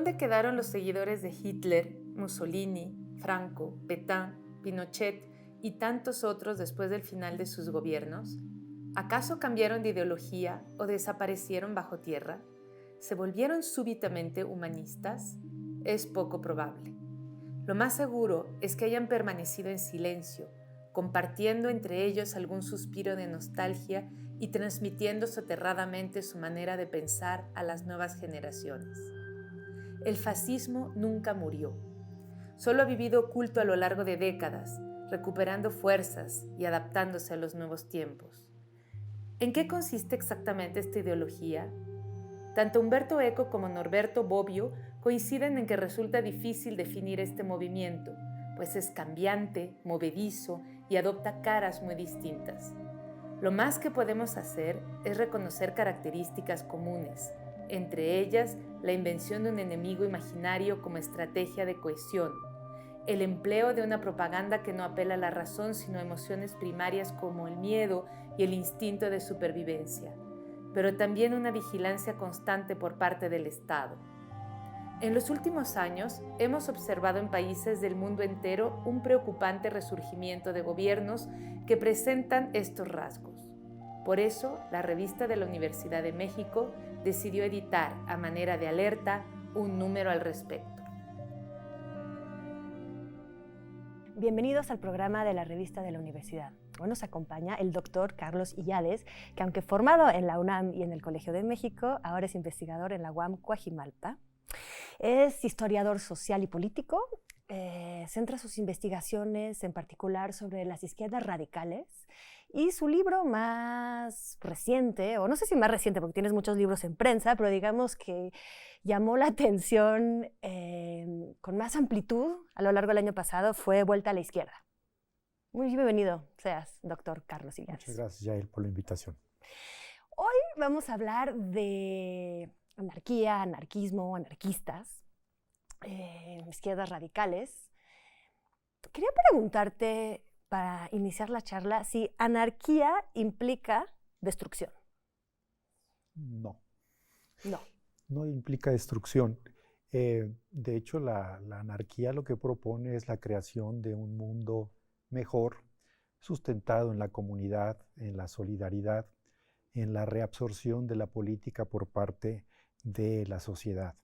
dónde quedaron los seguidores de Hitler, Mussolini, Franco, Pétain, Pinochet y tantos otros después del final de sus gobiernos? ¿Acaso cambiaron de ideología o desaparecieron bajo tierra? ¿Se volvieron súbitamente humanistas? Es poco probable. Lo más seguro es que hayan permanecido en silencio, compartiendo entre ellos algún suspiro de nostalgia y transmitiendo soterradamente su manera de pensar a las nuevas generaciones. El fascismo nunca murió. Solo ha vivido oculto a lo largo de décadas, recuperando fuerzas y adaptándose a los nuevos tiempos. ¿En qué consiste exactamente esta ideología? Tanto Umberto Eco como Norberto Bobbio coinciden en que resulta difícil definir este movimiento, pues es cambiante, movedizo y adopta caras muy distintas. Lo más que podemos hacer es reconocer características comunes, entre ellas la invención de un enemigo imaginario como estrategia de cohesión, el empleo de una propaganda que no apela a la razón sino a emociones primarias como el miedo y el instinto de supervivencia, pero también una vigilancia constante por parte del Estado. En los últimos años hemos observado en países del mundo entero un preocupante resurgimiento de gobiernos que presentan estos rasgos. Por eso, la revista de la Universidad de México decidió editar, a manera de alerta, un número al respecto. Bienvenidos al programa de la revista de la Universidad. Hoy nos acompaña el doctor Carlos Illades, que aunque formado en la UNAM y en el Colegio de México, ahora es investigador en la UAM Coajimalpa. Es historiador social y político. Centra sus investigaciones en particular sobre las izquierdas radicales y su libro más reciente, o no sé si más reciente porque tienes muchos libros en prensa, pero digamos que llamó la atención con más amplitud a lo largo del año pasado, fue Vuelta a la Izquierda. Muy bienvenido seas, doctor Carlos Illades. Muchas gracias, Yael, por la invitación. Hoy vamos a hablar de anarquía, anarquismo, anarquistas, izquierdas radicales. Quería preguntarte, para iniciar la charla, si anarquía implica destrucción. No. No. No implica destrucción. De hecho, la anarquía lo que propone es la creación de un mundo mejor, sustentado en la comunidad, en la solidaridad, en la reabsorción de la política por parte de la sociedad.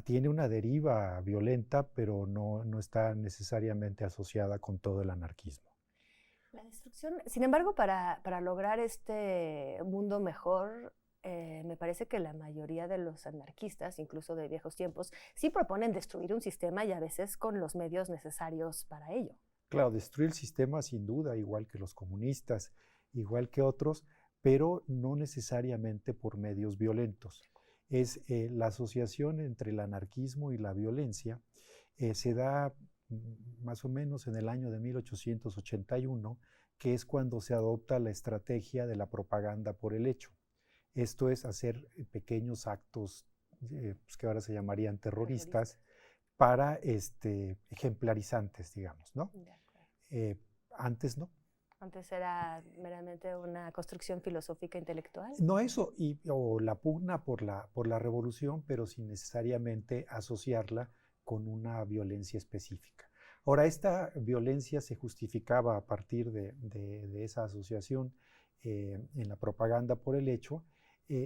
Tiene una deriva violenta, pero no está necesariamente asociada con todo el anarquismo. La destrucción, sin embargo, para lograr este mundo mejor, me parece que la mayoría de los anarquistas, incluso de viejos tiempos, sí proponen destruir un sistema y a veces con los medios necesarios para ello. Claro, destruir el sistema sin duda, igual que los comunistas, igual que otros, pero no necesariamente por medios violentos. Es la asociación entre el anarquismo y la violencia se da más o menos en el año de 1881, que es cuando se adopta la estrategia de la propaganda por el hecho. Esto es hacer pequeños actos pues que ahora se llamarían terroristas para ejemplarizantes, digamos, ¿no? Antes no. Antes era meramente una construcción filosófica intelectual. No eso, o la pugna por la revolución, pero sin necesariamente asociarla con una violencia específica. Ahora, esta violencia se justificaba a partir de esa asociación en la propaganda por el hecho,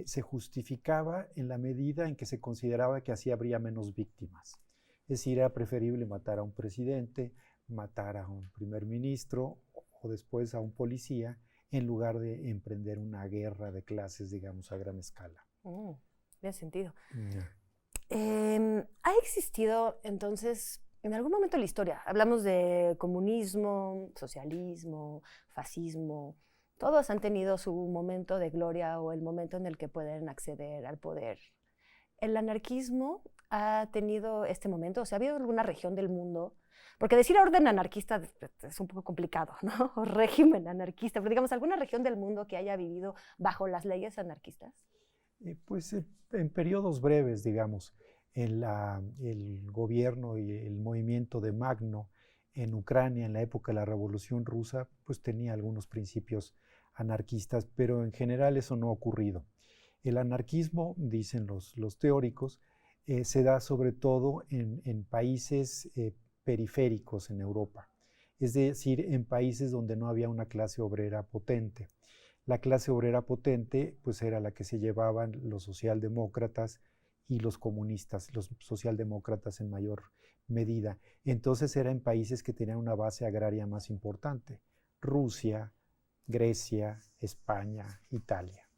se justificaba en la medida en que se consideraba que así habría menos víctimas. Es decir, era preferible matar a un presidente, matar a un primer ministro o después a un policía, en lugar de emprender una guerra de clases, digamos, a gran escala. Tiene sentido. Yeah. ¿Ha existido entonces, en algún momento de la historia, hablamos de comunismo, socialismo, fascismo, todos han tenido su momento de gloria o el momento en el que pueden acceder al poder? ¿El anarquismo ha tenido este momento? O sea, ¿ha habido alguna región del mundo? Porque decir orden anarquista es un poco complicado, ¿no? O régimen anarquista, pero digamos, ¿alguna región del mundo que haya vivido bajo las leyes anarquistas? Pues en periodos breves, digamos, el gobierno y el movimiento de Magno en Ucrania, en la época de la Revolución Rusa, pues tenía algunos principios anarquistas, pero en general eso no ha ocurrido. El anarquismo, dicen los teóricos, se da sobre todo en países periféricos en Europa, es decir, en países donde no había una clase obrera potente. La clase obrera potente pues era la que se llevaban los socialdemócratas y los comunistas, los socialdemócratas en mayor medida. Entonces era en países que tenían una base agraria más importante: Rusia, Grecia, España, Italia.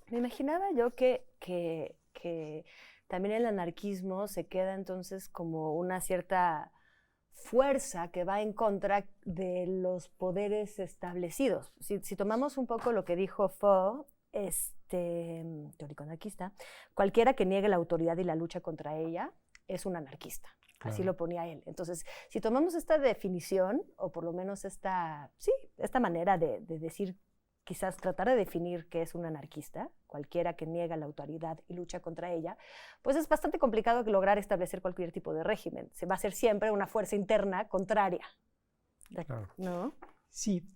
Me imaginaba yo que también el anarquismo se queda entonces como una cierta fuerza que va en contra de los poderes establecidos. Si tomamos un poco lo que dijo Faux, teórico anarquista, cualquiera que niegue la autoridad y la lucha contra ella es un anarquista. Claro. Así lo ponía él. Entonces, si tomamos esta definición, o por lo menos esta manera de decir, quizás tratar de definir qué es un anarquista, cualquiera que niega la autoridad y lucha contra ella, pues es bastante complicado lograr establecer cualquier tipo de régimen. Se va a ser siempre una fuerza interna contraria. Claro. ¿No? Sí,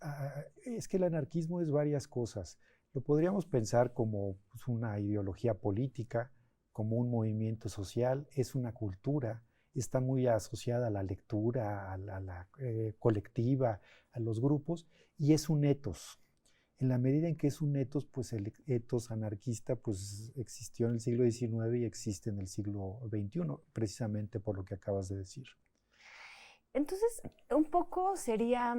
es que el anarquismo es varias cosas. Lo podríamos pensar como pues, una ideología política, como un movimiento social, es una cultura, está muy asociada a la lectura, a la colectiva, a los grupos, y es un ethos. En la medida en que es un ethos, pues el ethos anarquista pues, existió en el siglo XIX y existe en el siglo XXI, precisamente por lo que acabas de decir. Entonces, un poco sería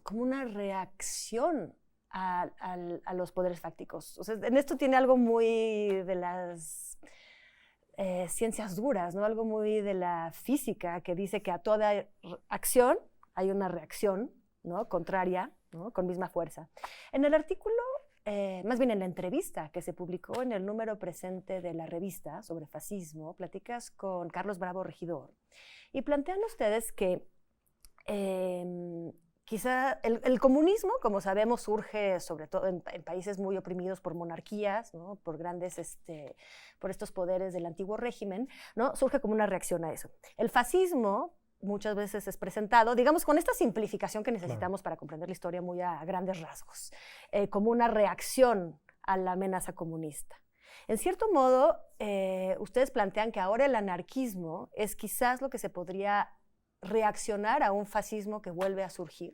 como una reacción a los poderes fácticos. O sea, en esto tiene algo muy de las ciencias duras, ¿no? Algo muy de la física, que dice que a toda acción hay una reacción, ¿no? Contraria, ¿no? Con misma fuerza. En el artículo, más bien en la entrevista que se publicó en el número presente de la revista sobre fascismo, platicas con Carlos Bravo Regidor y plantean ustedes que quizá el comunismo, como sabemos, surge sobre todo en países muy oprimidos por monarquías, ¿no? Por por estos poderes del antiguo régimen, ¿no? Surge como una reacción a eso. El fascismo muchas veces es presentado, digamos, con esta simplificación que necesitamos para comprender la historia muy a grandes rasgos, como una reacción a la amenaza comunista. En cierto modo, ustedes plantean que ahora el anarquismo es quizás lo que se podría reaccionar a un fascismo que vuelve a surgir.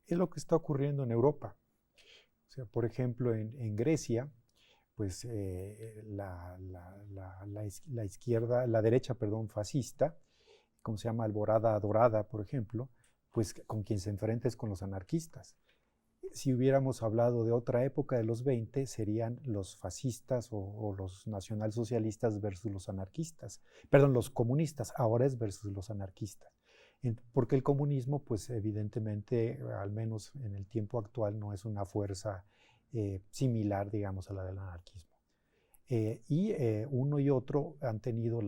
Es lo que está ocurriendo en Europa. O sea, por ejemplo, en Grecia, pues la derecha, fascista, como se llama Alborada Dorada, por ejemplo, pues con quien se enfrenta es con los anarquistas. Si hubiéramos hablado de otra época de los 20, serían los fascistas o los nacionalsocialistas versus los anarquistas. Perdón, los comunistas, ahora es versus los anarquistas. Porque el comunismo, pues evidentemente, al menos en el tiempo actual, no es una fuerza similar, digamos, a la del anarquismo. Uno y otro han tenido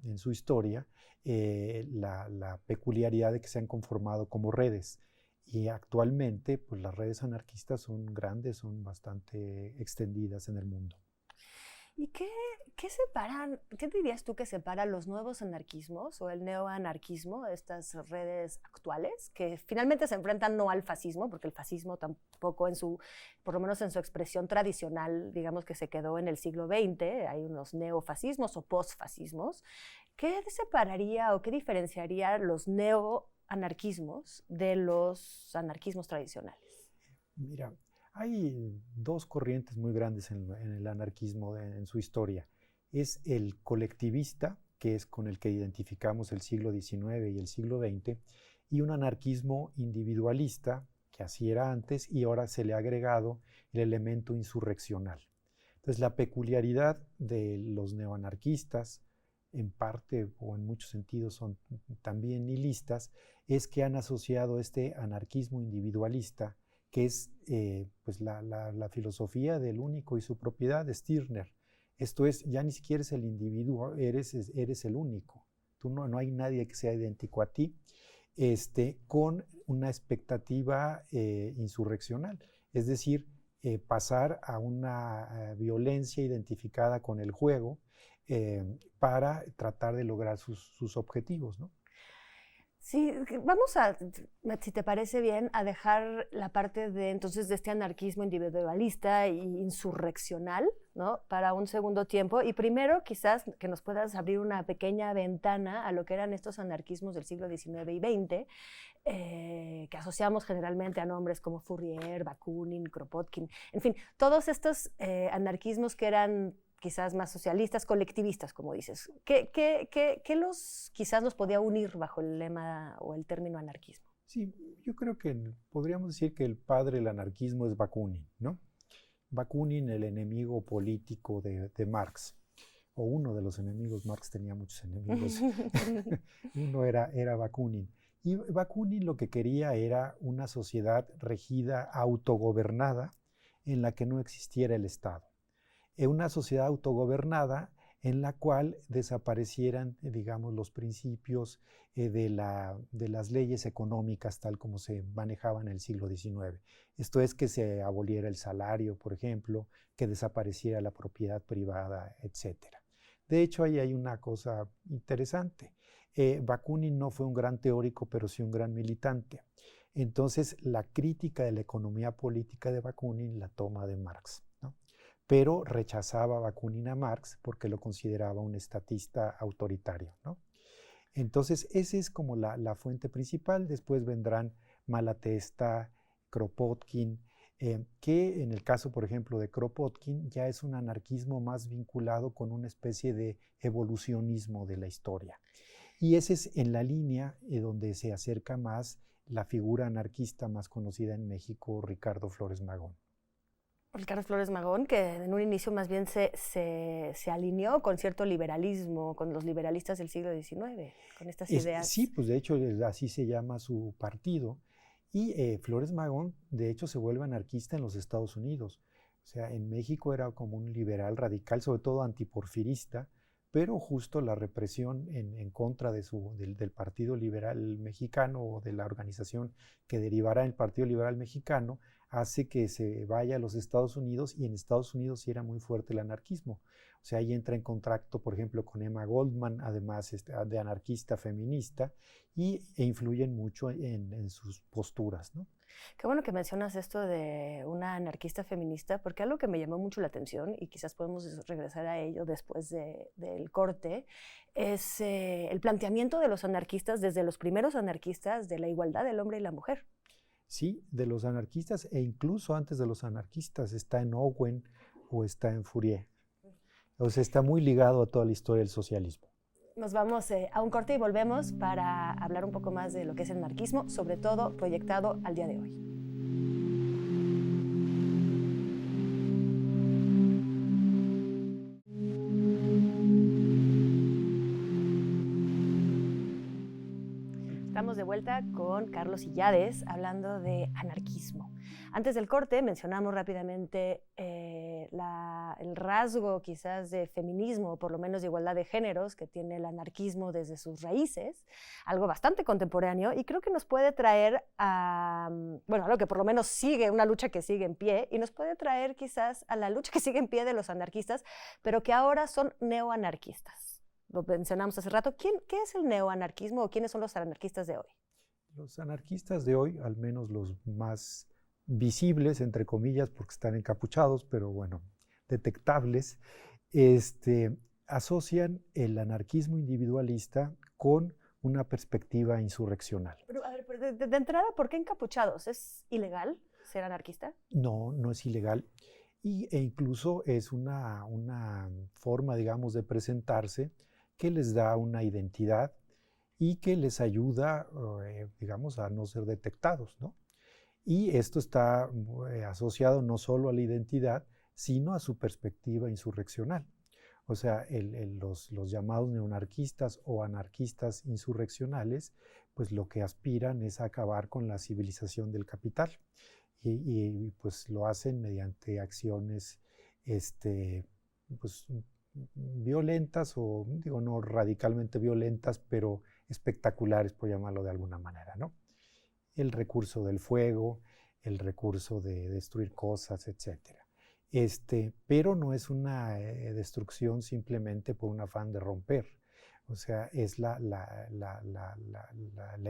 en su historia la peculiaridad de que se han conformado como redes. Y actualmente, pues las redes anarquistas son grandes, son bastante extendidas en el mundo. ¿Y qué dirías tú que separa los nuevos anarquismos o el neoanarquismo, estas redes actuales, que finalmente se enfrentan no al fascismo, porque el fascismo tampoco por lo menos en su expresión tradicional, digamos que se quedó en el siglo XX, hay unos neofascismos o postfascismos? ¿Qué separaría o qué diferenciaría los neoanarquismos de los anarquismos tradicionales? Mira, hay dos corrientes muy grandes en el anarquismo en su historia. Es el colectivista, que es con el que identificamos el siglo XIX y el siglo XX, y un anarquismo individualista, que así era antes, y ahora se le ha agregado el elemento insurreccional. Entonces, la peculiaridad de los neoanarquistas, en parte o en muchos sentidos son también nihilistas, es que han asociado este anarquismo individualista, que es pues la filosofía del único y su propiedad de Stirner. Esto es, ya ni siquiera eres el individuo, eres el único. No hay nadie que sea idéntico a ti, con una expectativa insurreccional. Es decir, pasar a una violencia identificada con el juego para tratar de lograr sus objetivos, ¿no? Sí, vamos a, si te parece bien, a dejar la parte de entonces de este anarquismo individualista e insurreccional, ¿no? Para un segundo tiempo. Y primero, quizás que nos puedas abrir una pequeña ventana a lo que eran estos anarquismos del siglo XIX y XX, que asociamos generalmente a nombres como Fourier, Bakunin, Kropotkin, en fin, todos estos anarquismos que eran quizás más socialistas, colectivistas, como dices. ¿Qué quizás nos podía unir bajo el lema o el término anarquismo? Sí, yo creo que podríamos decir que el padre del anarquismo es Bakunin, ¿no? Bakunin, el enemigo político de Marx, o uno de los enemigos. Marx tenía muchos enemigos. Uno era Bakunin. Y Bakunin lo que quería era una sociedad regida, autogobernada, en la que no existiera el Estado. Una sociedad autogobernada en la cual desaparecieran, digamos, los principios de las leyes económicas tal como se manejaban en el siglo XIX. Esto es, que se aboliera el salario, por ejemplo, que desapareciera la propiedad privada, etc. De hecho, ahí hay una cosa interesante. Bakunin no fue un gran teórico, pero sí un gran militante. Entonces, la crítica de la economía política de Bakunin la toma de Marx, ¿no? Pero rechazaba Bakunin a Marx porque lo consideraba un estatista autoritario, ¿no? Entonces, esa es como la fuente principal. Después vendrán Malatesta, Kropotkin, que en el caso, por ejemplo, de Kropotkin, ya es un anarquismo más vinculado con una especie de evolucionismo de la historia. Y ese es en la línea donde se acerca más la figura anarquista más conocida en México, Ricardo Flores Magón. Ricardo Flores Magón, que en un inicio más bien se alineó con cierto liberalismo, con los liberalistas del siglo XIX, con estas ideas. Sí, pues de hecho así se llama su partido. Y Flores Magón, de hecho, se vuelve anarquista en los Estados Unidos. O sea, en México era como un liberal radical, sobre todo antiporfirista, pero justo la represión en contra del Partido Liberal Mexicano, o de la organización que derivará en el Partido Liberal Mexicano, hace que se vaya a los Estados Unidos, y en Estados Unidos sí era muy fuerte el anarquismo. O sea, ahí entra en contacto, por ejemplo, con Emma Goldman, además de anarquista feminista, e influyen mucho en sus posturas, ¿no? Qué bueno que mencionas esto de una anarquista feminista, porque algo que me llamó mucho la atención, y quizás podemos regresar a ello después del corte, es el planteamiento de los anarquistas, desde los primeros anarquistas, de la igualdad del hombre y la mujer. Sí, de los anarquistas, e incluso antes de los anarquistas, está en Owen o está en Fourier. O sea, está muy ligado a toda la historia del socialismo. Nos vamos a un corte y volvemos para hablar un poco más de lo que es el anarquismo, sobre todo proyectado al día de hoy. Estamos de vuelta con Carlos Illades hablando de anarquismo. Antes del corte mencionamos rápidamente el rasgo quizás de feminismo, o por lo menos de igualdad de géneros, que tiene el anarquismo desde sus raíces, algo bastante contemporáneo, y creo que nos puede traer a algo que por lo menos sigue, una lucha que sigue en pie, y nos puede traer quizás a la lucha que sigue en pie de los anarquistas, pero que ahora son neoanarquistas. Lo mencionamos hace rato. ¿Qué es el neoanarquismo, o quiénes son los anarquistas de hoy? Los anarquistas de hoy, al menos los más visibles, entre comillas, porque están encapuchados, pero bueno, detectables, asocian el anarquismo individualista con una perspectiva insurreccional. Pero, a ver, de entrada, ¿por qué encapuchados? ¿Es ilegal ser anarquista? No, no es ilegal. E incluso es una forma, digamos, de presentarse que les da una identidad y que les ayuda, digamos, a no ser detectados, ¿no? Y esto está asociado no solo a la identidad, sino a su perspectiva insurreccional. O sea, los llamados neoanarquistas o anarquistas insurreccionales, pues lo que aspiran es a acabar con la civilización del capital. Y pues lo hacen mediante acciones pues, violentas, o digo, no radicalmente violentas, pero espectaculares, por llamarlo de alguna manera, ¿no? El recurso del fuego, el recurso de destruir cosas, etc. Pero no es una destrucción simplemente por un afán de romper. O sea, es la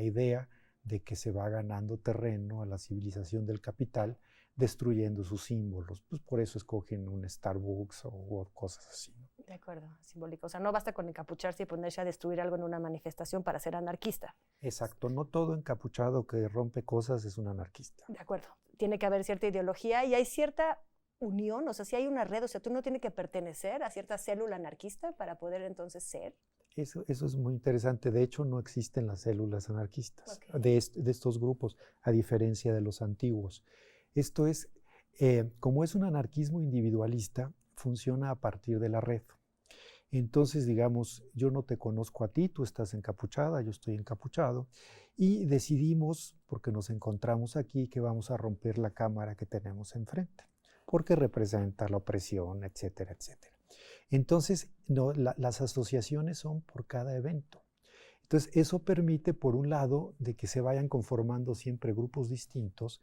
idea de que se va ganando terreno a la civilización del capital, destruyendo sus símbolos. Pues por eso escogen un Starbucks o cosas así, ¿no? De acuerdo, simbólico. O sea, no basta con encapucharse y ponerse a destruir algo en una manifestación para ser anarquista. Exacto, no todo encapuchado que rompe cosas es un anarquista. De acuerdo. Tiene que haber cierta ideología y hay cierta unión, o sea, si hay una red, o sea, tú no tienes que pertenecer a cierta célula anarquista para poder entonces ser. Eso es muy interesante. De hecho, no existen las células anarquistas Okay. de estos grupos, a diferencia de los antiguos. Esto es, como es un anarquismo individualista, funciona a partir de la red. Entonces, digamos, yo no te conozco a ti, tú estás encapuchada, yo estoy encapuchado, y decidimos, porque nos encontramos aquí, que vamos a romper la cámara que tenemos enfrente, porque representa la opresión, etcétera, etcétera. Entonces, no, las asociaciones son por cada evento. Entonces, eso permite, por un lado, de que se vayan conformando siempre grupos distintos.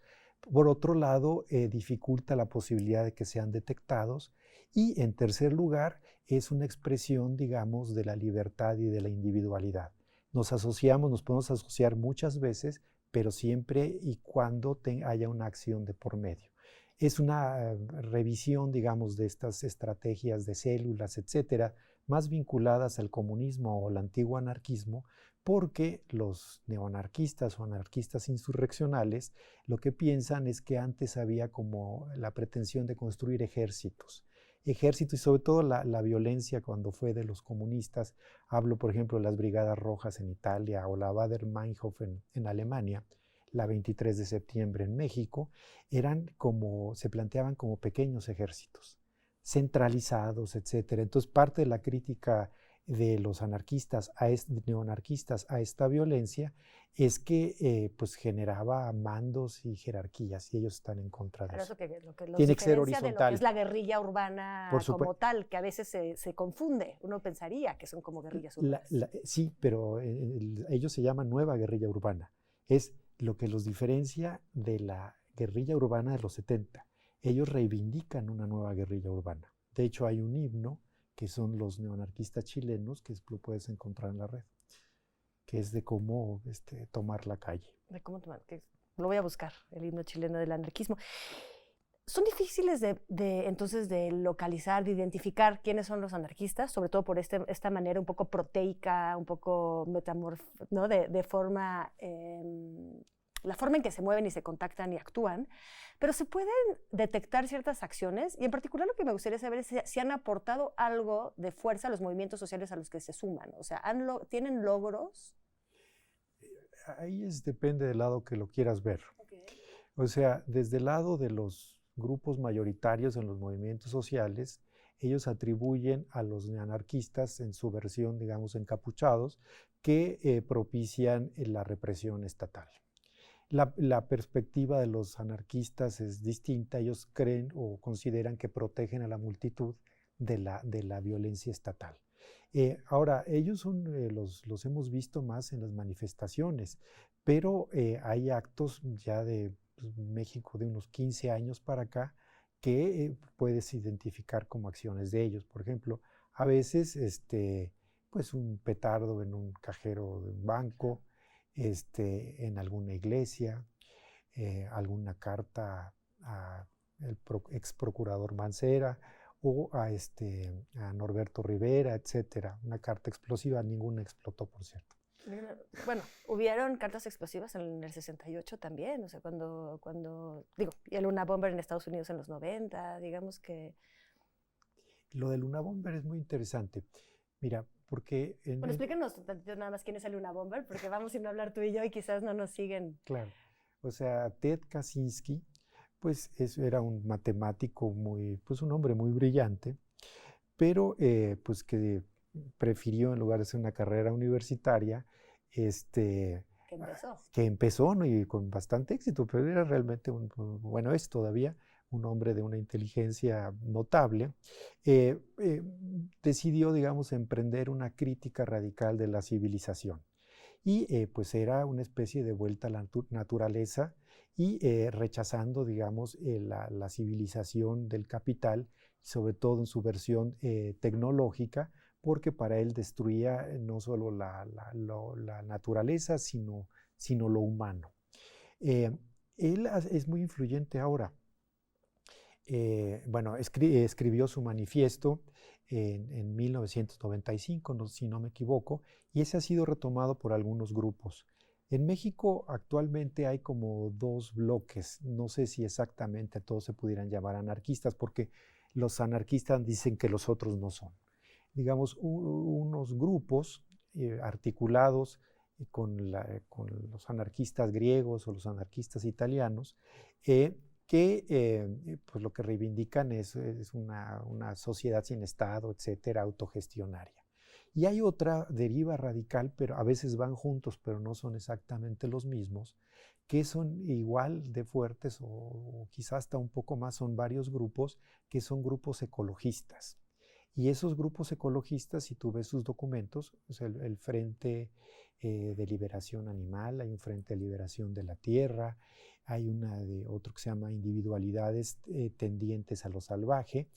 Por otro lado, dificulta la posibilidad de que sean detectados. Y, en tercer lugar, es una expresión, digamos, de la libertad y de la individualidad. Nos asociamos, nos podemos asociar muchas veces, pero siempre y cuando haya una acción de por medio. Es una revisión, digamos, de estas estrategias de células, etcétera, más vinculadas al comunismo o al antiguo anarquismo, porque los neoanarquistas o anarquistas insurreccionales lo que piensan es que antes había como la pretensión de construir ejércitos y sobre todo la violencia cuando fue de los comunistas. Hablo, por ejemplo, de las Brigadas Rojas en Italia o la Baader-Meinhof en Alemania, la 23 de septiembre en México, se planteaban como pequeños ejércitos, centralizados, etcétera. Entonces, parte de la crítica de los neoanarquistas a esta violencia es que pues generaba mandos y jerarquías, y ellos están en contra de eso. Lo que los Tiene que ser diferencia de lo que horizontal. es la guerrilla urbana como tal, que a veces se confunde. Uno pensaría que son como guerrillas urbanas. Sí, pero ellos se llaman nueva guerrilla urbana. Es lo que los diferencia de la guerrilla urbana de los 70. Ellos reivindican una nueva guerrilla urbana. De hecho, hay un himno que son los neoanarquistas chilenos, que lo puedes encontrar en la red, que es de cómo tomar la calle. De cómo tomar, lo voy a buscar, el himno chileno del anarquismo. ¿Son difíciles entonces de localizar, de identificar quiénes son los anarquistas, sobre todo por esta manera un poco proteica, un poco metamórfica, ¿no? de forma, la forma en que se mueven y se contactan y actúan, pero se pueden detectar ciertas acciones, y en particular lo que me gustaría saber es si han aportado algo de fuerza a los movimientos sociales a los que se suman? O sea, ¿tienen logros? Ahí depende del lado que lo quieras ver. Okay. O sea, desde el lado de los grupos mayoritarios en los movimientos sociales, ellos atribuyen a los neoanarquistas, en su versión, digamos, encapuchados, que propician la represión estatal. La perspectiva de los anarquistas es distinta. Ellos creen o consideran que protegen a la multitud de la violencia estatal. Ahora, ellos los hemos visto más en las manifestaciones, pero hay actos ya de México de unos 15 años para acá que puedes identificar como acciones de ellos. Por ejemplo, a veces pues un petardo en un cajero de un banco, en alguna iglesia, alguna carta al ex procurador Mancera o a Norberto Rivera, etcétera. Una carta explosiva, ninguna explotó, por cierto. Bueno, hubieron cartas explosivas en el 68 también, o sea, y el Luna Bomber en Estados Unidos en los 90, digamos que... Lo del Luna Bomber es muy interesante. Mira, porque... Bueno, explícanos nada más quién es el Luna Bomber, porque vamos a ir a hablar tú y yo y quizás no nos siguen. Claro. O sea, Ted Kaczynski, pues era un matemático pues un hombre muy brillante, pero pues que prefirió, en lugar de hacer una carrera universitaria, que empezó. Que empezó, ¿no? Y con bastante éxito, pero era realmente, bueno, es todavía un hombre de una inteligencia notable, decidió, digamos, emprender una crítica radical de la civilización. Y pues era una especie de vuelta a la naturaleza y rechazando, digamos, la civilización del capital, sobre todo en su versión tecnológica, porque para él destruía no solo la naturaleza, sino lo humano. Él es muy influyente ahora. Bueno, escribió su manifiesto en 1995, si no me equivoco, y ese ha sido retomado por algunos grupos. En México actualmente hay como dos bloques, no sé si exactamente todos se pudieran llamar anarquistas, porque los anarquistas dicen que los otros no son. Digamos, unos grupos articulados con los anarquistas griegos o los anarquistas italianos, que pues lo que reivindican es una sociedad sin Estado, etcétera, autogestionaria. Y hay otra deriva radical, pero a veces van juntos, pero no son exactamente los mismos, que son igual de fuertes o quizás hasta un poco más, son varios grupos, que son grupos ecologistas. Y esos grupos ecologistas, si tú ves sus documentos, pues el Frente de Liberación Animal, hay un Frente de Liberación de la Tierra, hay otro que se llama Individualidades Tendientes a lo Salvaje.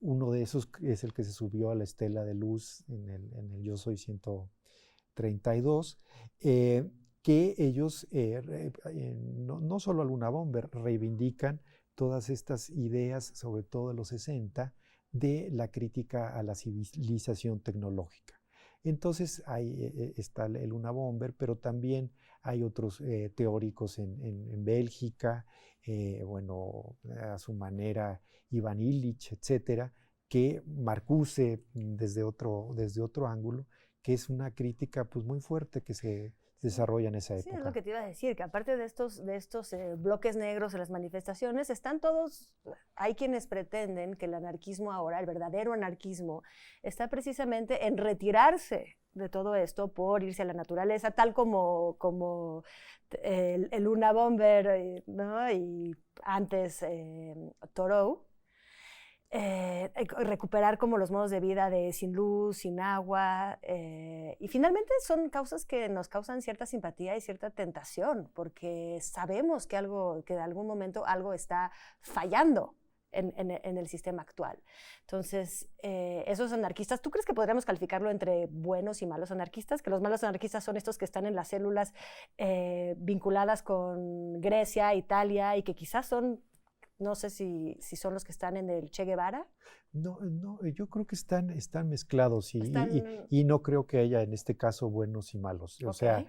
Uno de esos es el que se subió a la estela de luz en el Yo Soy 132, que ellos, no solo a Luna Bomber, reivindican todas estas ideas, sobre todo de los 60, de la crítica a la civilización tecnológica. Entonces ahí está el Luna Bomber, pero también hay otros teóricos en Bélgica, bueno, a su manera Ivan Illich, etcétera, que Marcuse desde otro ángulo, que es una crítica pues muy fuerte que se desarrolla en esa época. Sí, es lo que te iba a decir, que aparte de estos bloques negros en las manifestaciones, están todos, hay quienes pretenden que el anarquismo ahora, el verdadero anarquismo, está precisamente en retirarse de todo esto por irse a la naturaleza, tal como el Luna Bomber, ¿no? Y antes Thoreau. Recuperar como los modos de vida de sin luz, sin agua, y finalmente son causas que nos causan cierta simpatía y cierta tentación, porque sabemos que de algún momento algo está fallando en el sistema actual. Entonces, esos anarquistas, ¿tú crees que podríamos calificarlo entre buenos y malos anarquistas? Que los malos anarquistas son estos que están en las células vinculadas con Grecia, Italia, y que quizás son, no sé si son los que están en el Che Guevara. No, yo creo que están mezclados y no creo que haya en este caso buenos y malos. O sea,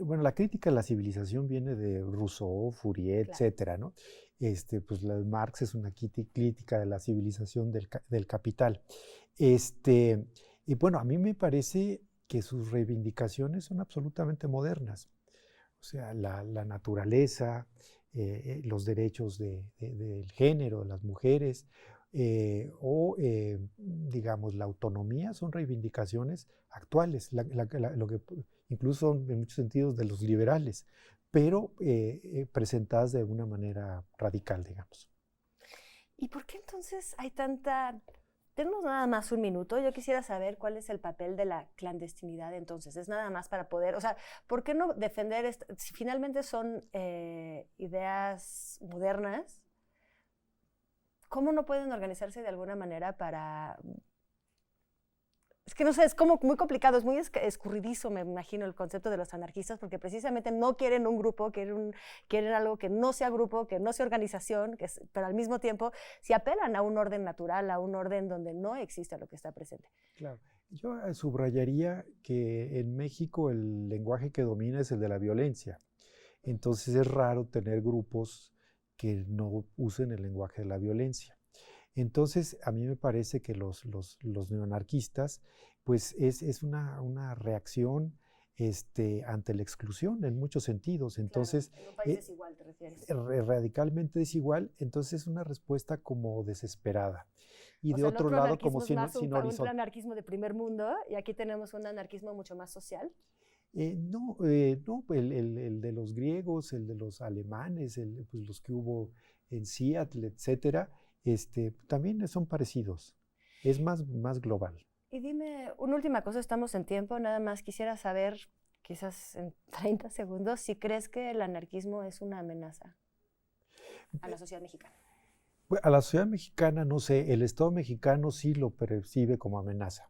bueno, la crítica a la civilización viene de Rousseau, Fourier, claro, etcétera, ¿no? Pues Marx es una crítica de la civilización del capital. Y bueno, a mí me parece que sus reivindicaciones son absolutamente modernas. O sea, la naturaleza, los derechos del género, de las mujeres, digamos, la autonomía, son reivindicaciones actuales, lo que incluso son en muchos sentidos de los liberales, pero presentadas de una manera radical, digamos. ¿Y por qué entonces hay tanta... Tenemos nada más un minuto. Yo quisiera saber cuál es el papel de la clandestinidad entonces. Es nada más para poder, o sea, ¿por qué no defender, si finalmente son ideas modernas, cómo no pueden organizarse de alguna manera para... Es que no sé, es como muy complicado, es muy escurridizo, me imagino, el concepto de los anarquistas, porque precisamente no quieren un grupo, quieren algo que no sea grupo, que no sea organización, pero al mismo tiempo se apelan a un orden natural, a un orden donde no existe lo que está presente. Claro. Yo subrayaría que en México el lenguaje que domina es el de la violencia. Entonces es raro tener grupos que no usen el lenguaje de la violencia. Entonces, a mí me parece que los neoanarquistas, pues es una reacción ante la exclusión en muchos sentidos. Entonces, claro, en un país desigual, ¿te refieres? Radicalmente desigual, entonces es una respuesta como desesperada. Y de otro lado, como sin horizonte. Un anarquismo de primer mundo, y aquí tenemos un anarquismo mucho más social. No, el de los griegos, el de los alemanes, pues los que hubo en Seattle, etcétera, también son parecidos. Es más global. Y dime, una última cosa, estamos en tiempo, nada más quisiera saber, quizás en 30 segundos, si crees que el anarquismo es una amenaza a la sociedad mexicana. Pues, a la sociedad mexicana, no sé, el Estado mexicano sí lo percibe como amenaza.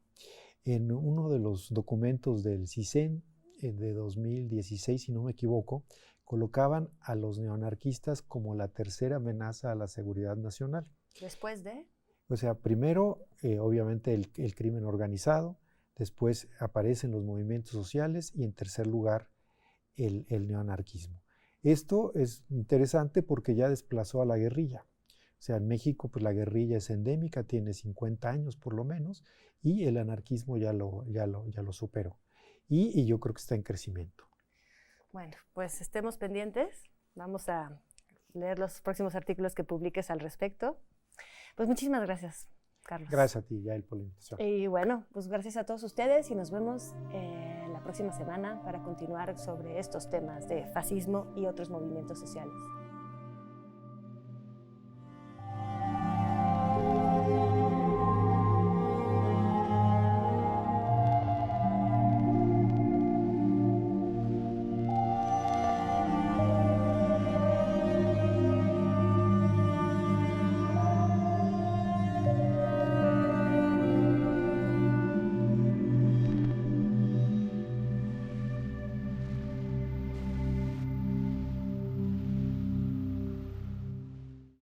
En uno de los documentos del CISEN de 2016, si no me equivoco, colocaban a los neoanarquistas como la tercera amenaza a la seguridad nacional. Después de... O sea, primero, obviamente, el crimen organizado, después aparecen los movimientos sociales y en tercer lugar, el neoanarquismo. Esto es interesante porque ya desplazó a la guerrilla. O sea, en México pues la guerrilla es endémica, tiene 50 años por lo menos, y el anarquismo ya lo superó. Y yo creo que está en crecimiento. Bueno, pues estemos pendientes. Vamos a leer los próximos artículos que publiques al respecto. Pues muchísimas gracias, Carlos. Gracias a ti, Yael, por la invitación. Y bueno, pues gracias a todos ustedes y nos vemos la próxima semana para continuar sobre estos temas de fascismo y otros movimientos sociales.